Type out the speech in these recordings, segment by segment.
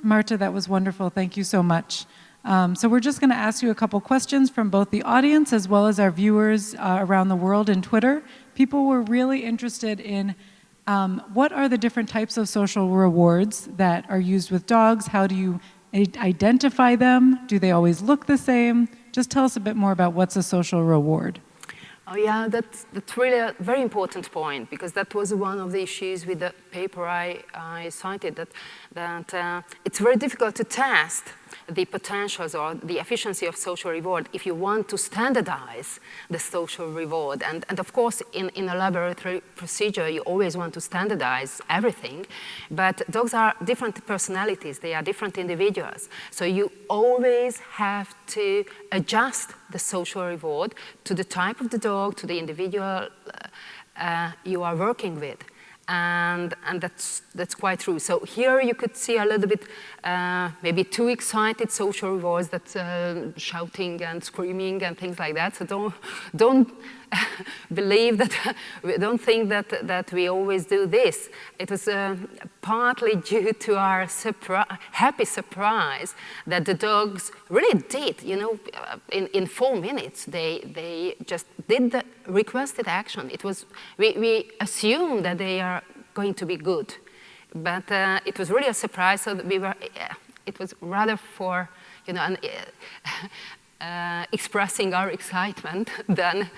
Márta, that was wonderful. Thank you so much. So we're just going to ask you a couple questions from both the audience as well as our viewers around the world in Twitter. People were really interested in what are the different types of social rewards that are used with dogs? How do you identify them? Do they always look the same? Just tell us a bit more about what's a social reward. Oh yeah, that's really a very important point, because that was one of the issues with the paper I cited, that it's very difficult to test the potentials or the efficiency of social reward if you want to standardize the social reward. And of course, in a laboratory procedure, you always want to standardize everything, but dogs are different personalities, they are different individuals. So you always have to adjust the social reward to the type of the dog, to the individual you are working with. And that's quite true. So here you could see a little bit maybe too excited social rewards, that shouting and screaming and things like that. So don't believe that, don't think that we always do this. It was partly due to our happy surprise that the dogs really did, you know, in 4 minutes, they just did the requested action. It was, we assumed that they are going to be good, but it was really a surprise. So that we were, it was rather for, you know, expressing our excitement than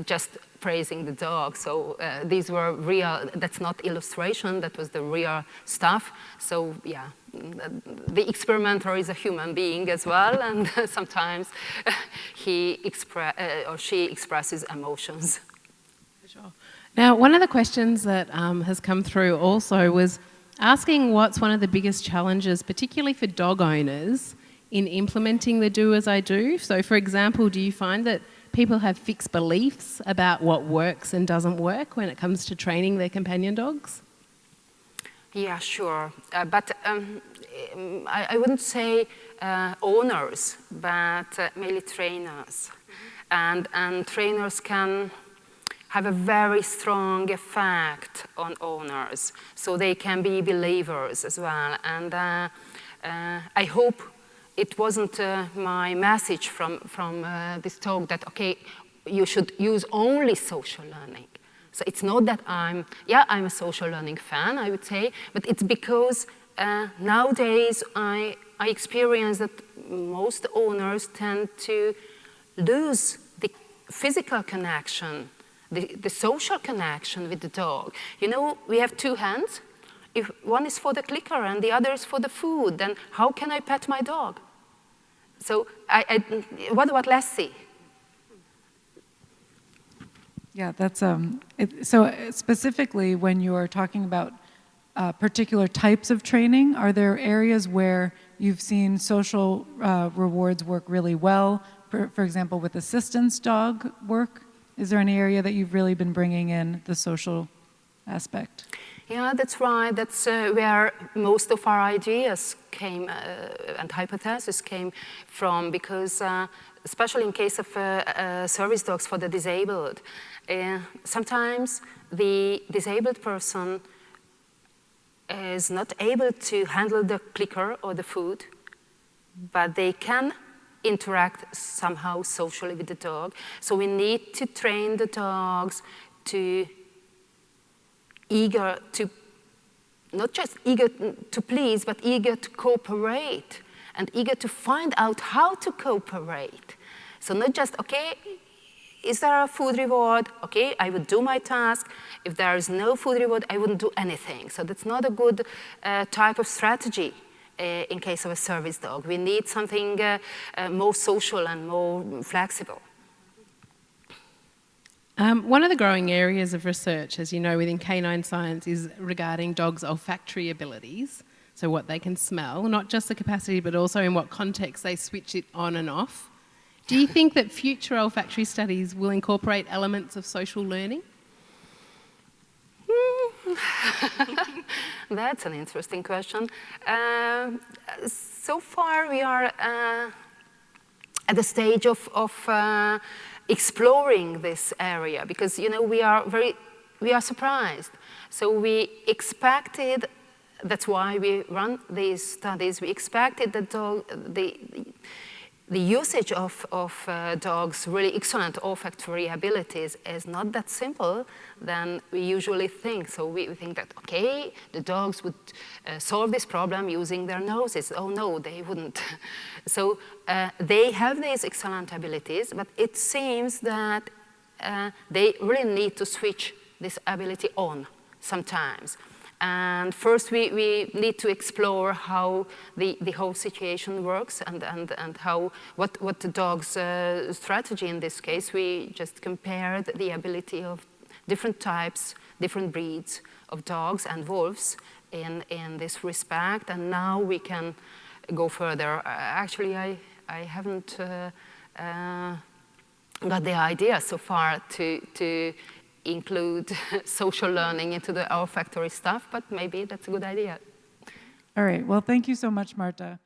just praising the dog. So these were real, that's not illustration, that was the real stuff. So yeah, the experimenter is a human being as well, and sometimes he or she expresses emotions. Sure. Now, one of the questions that has come through also was asking what's one of the biggest challenges, particularly for dog owners, in implementing the do as I do. So for example, do you find that people have fixed beliefs about what works and doesn't work when it comes to training their companion dogs? Yeah, sure. But I wouldn't say owners, but mainly trainers. And trainers can have a very strong effect on owners. So they can be believers as well. And I hope it wasn't my message from this talk that, okay, you should use only social learning. So it's not that I'm a social learning fan, I would say, but it's because nowadays I experience that most owners tend to lose the physical connection, the social connection with the dog. You know, we have two hands. If one is for the clicker and the other is for the food, then how can I pet my dog? So what about Lassie? Yeah, that's so specifically when you're talking about particular types of training, are there areas where you've seen social rewards work really well? For example, with assistance dog work, is there any area that you've really been bringing in the social aspect? Yeah, that's right. That's where most of our ideas came and hypotheses came from, because especially in case of service dogs for the disabled, sometimes the disabled person is not able to handle the clicker or the food, but they can interact somehow socially with the dog. So we need to train the dogs to eager to, not just eager to please, but eager to cooperate and eager to find out how to cooperate. So not just, okay, is there a food reward? Okay, I would do my task. If there is no food reward, I wouldn't do anything. So that's not a good type of strategy in case of a service dog. We need something more social and more flexible. One of the growing areas of research, as you know, within canine science is regarding dogs' olfactory abilities, so what they can smell, not just the capacity, but also in what context they switch it on and off. Do you think that future olfactory studies will incorporate elements of social learning? That's an interesting question. So far we are at the stage of exploring this area, because, you know, we are surprised. So we expected that's why we run these studies. We expected that the usage of dogs' really excellent olfactory abilities is not that simple than we usually think. So we think that, okay, the dogs would solve this problem using their noses. Oh no, they wouldn't. So they have these excellent abilities, but it seems that they really need to switch this ability on sometimes. And first, we need to explore how the whole situation works and what the dog's strategy in this case. We just compared the ability of different types, different breeds of dogs and wolves in this respect. And now we can go further. Actually, I haven't got the idea so far to include social learning into the olfactory stuff, but maybe that's a good idea. All right, well, thank you so much, Márta.